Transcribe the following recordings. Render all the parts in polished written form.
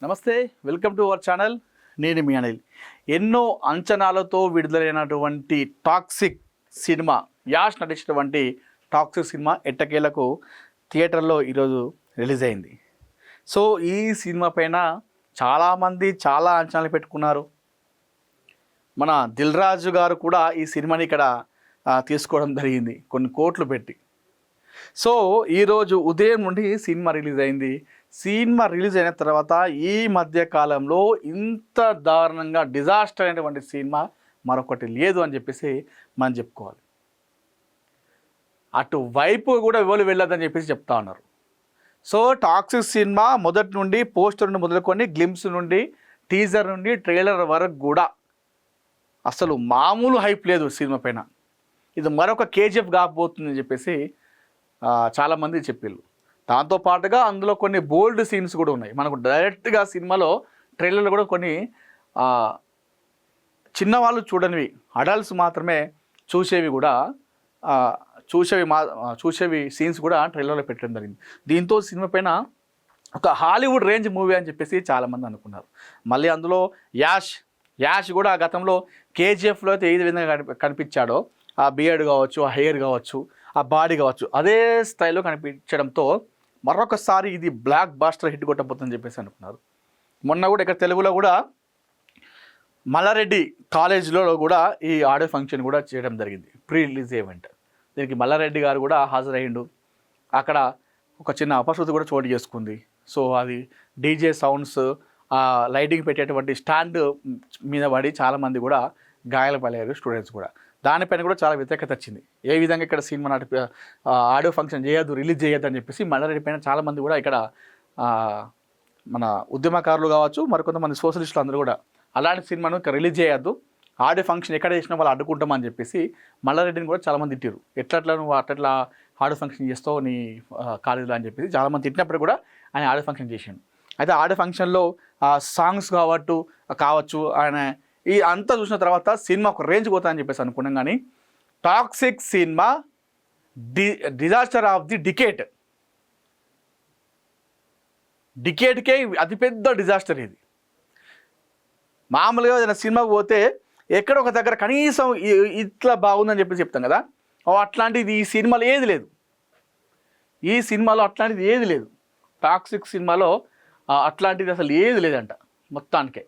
నమస్తే, welcome to our channel. నేను మీ అనిల్. ఎన్నో అంచనాలతో విడుదలైనటువంటి టాక్సిక్ సినిమా, యాష్ నటించినటువంటి టాక్సిక్ సినిమా ఎట్టకేలకు థియేటర్లో ఈరోజు రిలీజ్ అయింది. సో ఈ సినిమా పైన చాలామంది చాలా అంచనాలు పెట్టుకున్నారు. మన దిల్ రాజు గారు కూడా ఈ సినిమాని ఇక్కడ తీసుకోవడం జరిగింది కొన్ని కోట్లు పెట్టి. సో ఈరోజు ఉదయం నుండి సినిమా రిలీజ్ అయింది. సినిమా రిలీజ్ అయిన తర్వాత ఈ మధ్య కాలంలో ఇంత దారుణంగా డిజాస్టర్ అయినటువంటి సినిమా మరొకటి లేదు అని చెప్పేసి మనం చెప్పుకోవాలి. అటువైపు కూడా ఎవరు వెళ్ళొద్దని చెప్పేసి చెప్తా ఉన్నారు. సో టాక్సిక్ సినిమా మొదటి నుండి పోస్టర్ నుండి మొదలుకొని గ్లిమ్స్ నుండి టీజర్ నుండి ట్రైలర్ వరకు కూడా అసలు మామూలు హైప్ లేదు సినిమా పైన. ఇది మరొక కేజీఎఫ్ కాబోతుందని చెప్పేసి చాలామంది చెప్పారు. దాంతోపాటుగా అందులో కొన్ని బోల్డ్ సీన్స్ కూడా ఉన్నాయి. మనకు డైరెక్ట్గా సినిమాలో ట్రైలర్లో కూడా కొన్ని చిన్నవాళ్ళు చూడనివి, అడల్ట్స్ మాత్రమే చూసేవి కూడా చూసేవి సీన్స్ కూడా ట్రైలర్లో పెట్టడం జరిగింది. దీంతో సినిమా పైన ఒక హాలీవుడ్ రేంజ్ మూవీ అని చెప్పేసి చాలామంది అనుకున్నారు. మళ్ళీ అందులో యాష్ కూడా గతంలో కేజీఎఫ్లో అయితే ఏ విధంగా కనిపించాడో, ఆ బియర్డ్ కావచ్చు, ఆ హెయిర్ కావచ్చు, ఆ బాడీ కావచ్చు, అదే స్థాయిలో కనిపించడంతో మరొకసారి ఇది బ్లాక్ బాస్టర్ హిట్ కొట్టబోతుందని చెప్పేసి అనుకున్నారు. మొన్న కూడా ఇక్కడ తెలుగులో కూడా మల్లారెడ్డి కాలేజ్లో కూడా ఈ ఆడియో ఫంక్షన్ కూడా చేయడం జరిగింది, ప్రీ రిలీజ్ ఈవెంట్. దీనికి మల్లారెడ్డి గారు కూడా హాజరయ్యిండు. అక్కడ ఒక చిన్న అపశృతి కూడా చోటు చేసుకుంది. సో అది డీజే సౌండ్స్, లైటింగ్ పెట్టేటువంటి స్టాండ్ మీద పడి చాలామంది కూడా గాయాల పాలయ్యారు, స్టూడెంట్స్ కూడా. దానిపైన కూడా చాలా వ్యతిరేకత వచ్చింది. ఏ విధంగా ఇక్కడ సినిమా ఆడియో ఫంక్షన్ చేయొద్దు, రిలీజ్ చేయొద్దు అని చెప్పేసి మల్లారెడ్డి పైన చాలామంది కూడా ఇక్కడ మన ఉద్యమకారులు కావచ్చు, మరికొంతమంది సోషలిస్టులు అందరూ కూడా అలాంటి సినిమాను ఇక్కడ రిలీజ్ చేయొద్దు, ఆడియో ఫంక్షన్ ఎక్కడ చేసినా వాళ్ళు అడ్డుకుంటామని చెప్పేసి మల్లారెడ్డిని కూడా చాలామంది తిట్టారు. ఎట్లా నువ్వు అట్లా ఆడియో ఫంక్షన్ చేస్తావు నీ కాలేజీలో అని చెప్పేసి చాలామంది తిట్టినప్పుడు కూడా ఆయన ఆడియో ఫంక్షన్ చేశాడు. అయితే ఆడియో ఫంక్షన్లో సాంగ్స్ కావచ్చు ఆయన ఈ అంతా చూసిన తర్వాత సినిమా ఒక రేంజ్ పోతుందని చెప్పేసి అనుకున్నాం. కానీ Toxic cinema disaster of the డికేట్కే అతిపెద్ద డిజాస్టర్ ఇది. మామూలుగా ఏదైనా సినిమాకి పోతే ఎక్కడ ఒక దగ్గర కనీసం ఇట్లా బాగుందని చెప్పి చెప్తాం కదా, అట్లాంటిది ఈ సినిమాలో ఏది లేదు. ఈ సినిమాలో అట్లాంటిది ఏది లేదు. టాక్సిక్ సినిమాలో అట్లాంటిది అసలు ఏది లేదంట మొత్తానికే.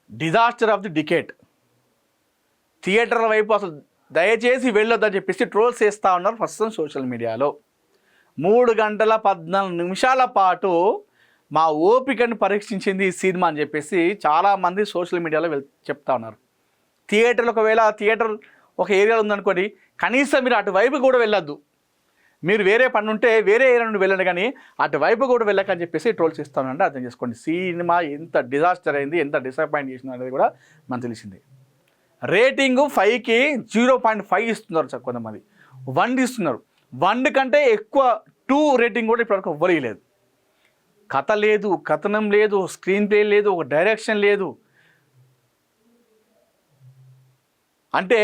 Disaster of the decade. థియేటర్ల వైపు అసలు దయచేసి వెళ్ళొద్దని చెప్పేసి ట్రోల్స్ చేస్తూ ఉన్నారు ప్రస్తుతం సోషల్ మీడియాలో. 3 గంటల 14 నిమిషాల పాటు మా ఓపికను పరీక్షించింది ఈ సినిమా అని చెప్పేసి చాలామంది సోషల్ మీడియాలో చెప్తా ఉన్నారు. థియేటర్లు ఒకవేళ థియేటర్ ఒక ఏరియాలో ఉందనుకోండి, కనీసం మీరు అటువైపు కూడా వెళ్ళొద్దు, మీరు వేరే పని ఉంటే వేరే ఏరియా నుండి వెళ్ళండి, కానీ అటువైపు కూడా వెళ్ళకని చెప్పేసి ట్రోల్ చేస్తానంటే అర్థం చేసుకోండి సినిమా ఎంత డిజాస్టర్ అయింది, ఎంత డిసప్పాయింట్ చేసింది అనేది కూడా మనకు తెలిసింది. రేటింగు 5కి 0.5 ఇస్తున్నారు కొంతమంది, 1 ఇస్తున్నారు. 1 కంటే ఎక్కువ 2 రేటింగ్ కూడా ఇప్పటివరకు ఇవ్వలేదు. కథ లేదు, కథనం లేదు, స్క్రీన్ ప్లే లేదు, ఒక డైరెక్షన్ లేదు. అంటే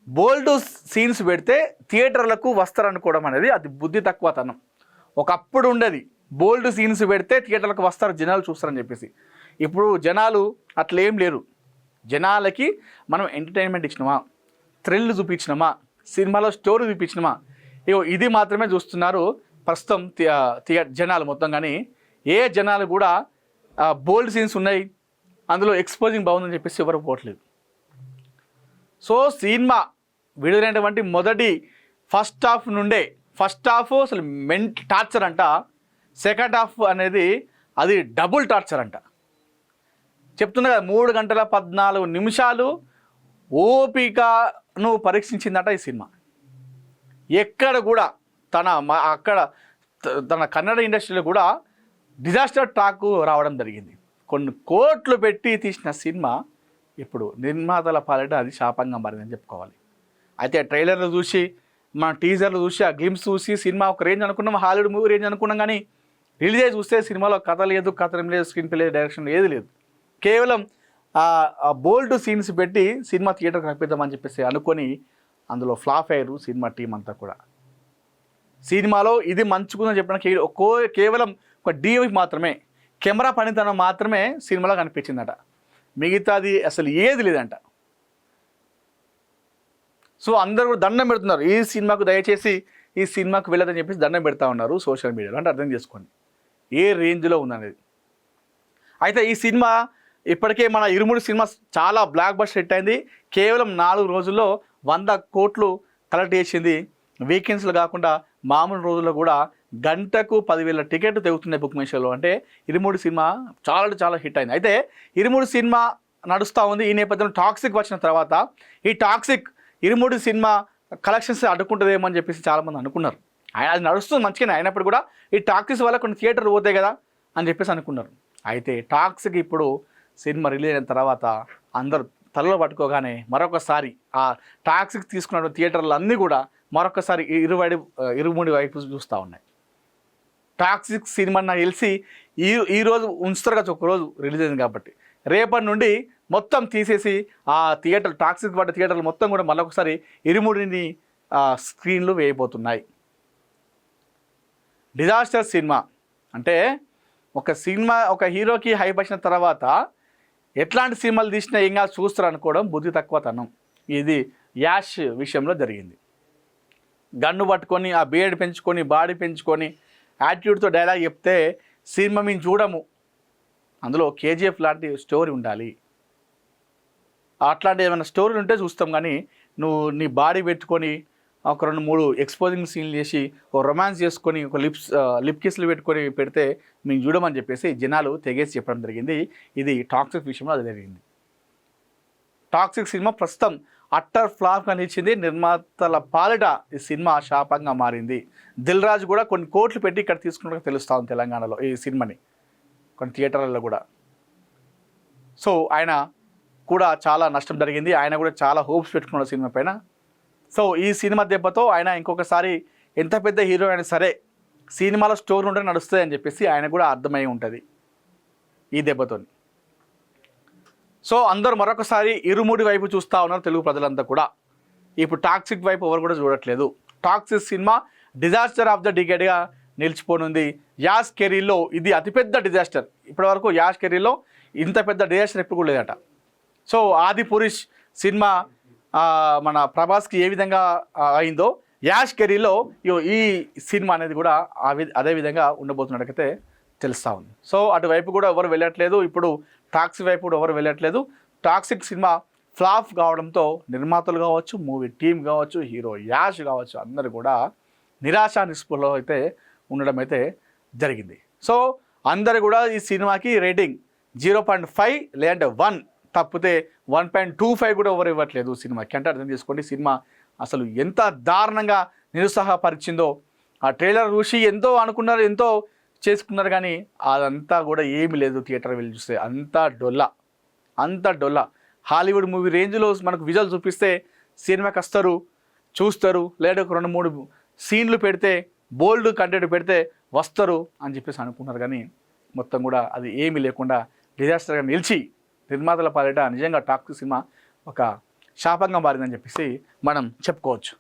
బోల్డ్ సీన్స్ పెడితే థియేటర్లకు వస్తారనుకోవడం అనేది అది బుద్ధి తక్కువతనం. ఒకప్పుడు ఉండేది, బోల్డ్ సీన్స్ పెడితే థియేటర్లకు వస్తారు, జనాలు చూస్తారని చెప్పేసి. ఇప్పుడు జనాలు అట్లేం లేరు. జనాలకి మనం ఎంటర్టైన్మెంట్ ఇచ్చినామా, థ్రిల్ చూపించినామా, సినిమాలో స్టోరీ చూపించినామా, ఇది మాత్రమే చూస్తున్నారు ప్రస్తుతం జనాలు మొత్తం. కానీ ఏ జనాలు కూడా బోల్డ్ సీన్స్ ఉన్నాయి, అందులో ఎక్స్పోజింగ్ బాగుందని చెప్పేసి ఎవరు పోవట్లేదు. సో సినిమా విడుదలైనటువంటి మొదటి ఫస్ట్ హాఫ్ అసలు టార్చర్ అంట. సెకండ్ హాఫ్ అనేది అది డబుల్ టార్చర్ అంట. చెప్తున్నా కదా, 3 గంటల 14 నిమిషాలు ఓపికను పరీక్షించిందట ఈ సినిమా. ఎక్కడ కూడా తన కన్నడ ఇండస్ట్రీలో కూడా డిజాస్టర్ టాక్ రావడం జరిగింది. కొన్ని కోట్లు పెట్టి తీసిన సినిమా ఇప్పుడు నిర్మాతల పాలిట అది శాపంగా మారిందని చెప్పుకోవాలి. అయితే ట్రైలర్లు చూసి, మన టీజర్లు చూసి, ఆ గ్లిమ్స్ చూసి సినిమా ఒక రేంజ్ అనుకున్నాం, హాలీవుడ్ మూవీ రేంజ్ అనుకున్నాం. కానీ రిలీజ్ అయ్యి చూస్తే సినిమాలో కథ లేదు, కథనం లేదు, స్క్రీన్ ప్లే లేదు, డైరెక్షన్ ఏది లేదు. కేవలం బోల్డ్ సీన్స్ పెట్టి సినిమా థియేటర్కి రప్పిద్దామని చెప్పేసి అనుకొని అందులో ఫ్లాప్ అయ్యారు సినిమా టీం అంతా కూడా. సినిమాలో ఇది మంచుకుందని చెప్పిన కేవలం ఒక డీవీ మాత్రమే, కెమెరా పనితనం మాత్రమే సినిమాలో కనిపించిందట, మిగతాది అసలు ఏది లేదంట. సో అందరూ కూడా దండం పెడుతున్నారు, ఈ సినిమాకు దయచేసి ఈ సినిమాకు వెళ్ళదని చెప్పేసి దండం పెడతా ఉన్నారు సోషల్ మీడియాలో. అంటే అర్థం చేసుకోండి ఏ రేంజ్లో ఉందనేది. అయితే ఈ సినిమా ఇప్పటికే మన ఇరుముడి సినిమా చాలా బ్లాక్ బస్టర్ హిట్ అయింది. కేవలం 4 రోజుల్లో 100 కోట్లు కలెక్ట్ చేసింది. వీకెండ్స్లో కాకుండా మామూలు రోజుల్లో కూడా గంటకు 10,000 టికెట్లు తెగుతున్నాయి బుక్ మై షోలో. అంటే ఇరుముడి సినిమా చాలా హిట్ అయింది. అయితే ఇరుముడి సినిమా నడుస్తూ ఉంది. ఈ నేపథ్యంలో టాక్సిక్ వచ్చిన తర్వాత ఈ టాక్సిక్ ఇరుముడి సినిమా కలెక్షన్స్ అడ్డుకుంటుందేమో అని చెప్పేసి చాలామంది అనుకున్నారు. అది నడుస్తుంది మంచిగానే, అయినప్పుడు కూడా ఈ టాక్సిక్స్ వల్ల కొన్ని థియేటర్లు పోతాయి కదా అని చెప్పేసి అనుకున్నారు. అయితే టాక్సిక్ ఇప్పుడు సినిమా రిలీజ్ అయిన తర్వాత అందరూ తలలో పట్టుకోగానే మరొకసారి ఆ టాక్సిక్ తీసుకున్న థియేటర్లు అన్నీ కూడా మరొకసారి ఇరుముడి వైపు చూస్తూ ఉన్నాయి. టాక్సిక్ సినిమా నాకు తెలిసి ఈరోజు ఉంచుతారు కదా, ఒకరోజు రిలీజ్ అయింది కాబట్టి రేపటి నుండి మొత్తం తీసేసి ఆ థియేటర్లు టాక్సిక్ పడ్డ థియేటర్లు మొత్తం కూడా మరొకసారి ఇరుముడిని స్క్రీన్లు వేయబోతున్నాయి. డిజాస్టర్ సినిమా అంటే ఒక సినిమా ఒక హీరోకి హైప్ వచ్చిన తర్వాత ఎట్లాంటి సినిమాలు తీసినా ఏం కాదు చూస్తారు అనుకోవడం బుద్ధి తక్కువతనం. ఇది యాష్ విషయంలో జరిగింది. గన్ను పట్టుకొని ఆ బియర్డ్ పెంచుకొని బాడీ పెంచుకొని యాటిట్యూడ్తో డైలాగ్ చెప్తే సినిమా మేము చూడము. అందులో కేజీఎఫ్ లాంటి స్టోరీ ఉండాలి. అట్లాంటి ఏమైనా స్టోరీలు ఉంటే చూస్తాం, కానీ నువ్వు నీ బాడీ పెట్టుకొని ఒక 2-3 ఎక్స్పోజింగ్ సీన్లు చేసి ఒక రొమాన్స్ చేసుకొని ఒక లిప్ కిస్లు పెట్టుకొని పెడితే మేము చూడమని చెప్పేసి జనాలు తెగేసి చెప్పడం జరిగింది. ఇది టాక్సిక్ విషయంలో అది జరిగింది. టాక్సిక్ సినిమా ప్రస్తుతం అట్టర్ ఫ్లాప్ కనిపించింది. నిర్మాతల పాలిట ఈ సినిమా శాపంగా మారింది. దిల్ రాజు కూడా కొన్ని కోట్లు పెట్టి ఇక్కడ తీసుకున్నట్టు తెలుస్తూ ఉంది తెలంగాణలో ఈ సినిమాని, కొన్ని థియేటర్లలో కూడా. సో ఆయన కూడా చాలా నష్టం జరిగింది. ఆయన కూడా చాలా హోప్స్ పెట్టుకున్నాడు సినిమా పైన. సో ఈ సినిమా దెబ్బతో ఆయన ఇంకొకసారి ఎంత పెద్ద హీరో అయినా సరే సినిమాలో స్టోరీ ఉంటే నడుస్తుంది అని చెప్పేసి ఆయన కూడా అర్థమై ఉంటుంది ఈ దెబ్బతో. సో అందరూ మరొకసారి ఇరుముడి వైపు చూస్తూ ఉన్నారు తెలుగు ప్రజలంతా కూడా. ఇప్పుడు టాక్సిక్ వైపు ఎవరు కూడా చూడట్లేదు. Toxic cinema disaster of the డికేడ్గా నిలిచిపోనుంది. యాష్ కెరీర్లో ఇది అతిపెద్ద డిజాస్టర్. ఇప్పటివరకు యాష్ కెరీర్లో ఇంత పెద్ద డిజాస్టర్ ఎప్పుడు కూడా లేదట. సో ఆదిపురుష్ సినిమా మన ప్రభాస్కి ఏ విధంగా అయిందో యాష్ కెరీర్లో ఈ సినిమా అనేది కూడా అదే విధంగా ఉండబోతున్నట్టుకైతే తెలుస్తూ ఉంది. సో అటువైపు కూడా ఎవరు వెళ్ళట్లేదు. ఇప్పుడు టాక్సిక్ వైపు కూడా ఎవరు వెళ్ళట్లేదు. టాక్సిక్ సినిమా ఫ్లాప్ కావడంతో నిర్మాతలు కావచ్చు, మూవీ టీం కావచ్చు, హీరో యాష్ కావచ్చు, అందరూ కూడా నిరాశ నిస్పృహలో అయితే ఉండడం అయితే జరిగింది. సో అందరు కూడా ఈ సినిమాకి రేటింగ్ 0.5 లేదంటే 1 తప్పితే 1.25 కూడా ఎవరు ఇవ్వట్లేదు సినిమాకి. అంటే అర్థం చేసుకోండి సినిమా అసలు ఎంత దారుణంగా నిరుత్సాహపరిచిందో. ఆ ట్రైలర్ చూసి ఎంతో అనుకున్నారు, ఎంతో చేసుకున్నారు, కానీ అదంతా కూడా ఏమీ లేదు. థియేటర్ వెళ్ళి చూస్తే అంత డొల్ల హాలీవుడ్ మూవీ రేంజ్లో మనకు విజువల్ చూపిస్తే సినిమాకి వస్తారు, చూస్తారు, లేదా ఒక 2-3 సీన్లు పెడితే బోల్డ్ కంటెంట్ పెడితే వస్తారు అని చెప్పేసి అనుకున్నారు, కానీ మొత్తం కూడా అది ఏమీ లేకుండా డిజాస్టర్గా నిలిచి నిర్మాతల పాలిట నిజంగా టాక్సిక్ సినిమా ఒక శాపంగా మారిందని చెప్పేసి మనం చెప్పుకోవచ్చు.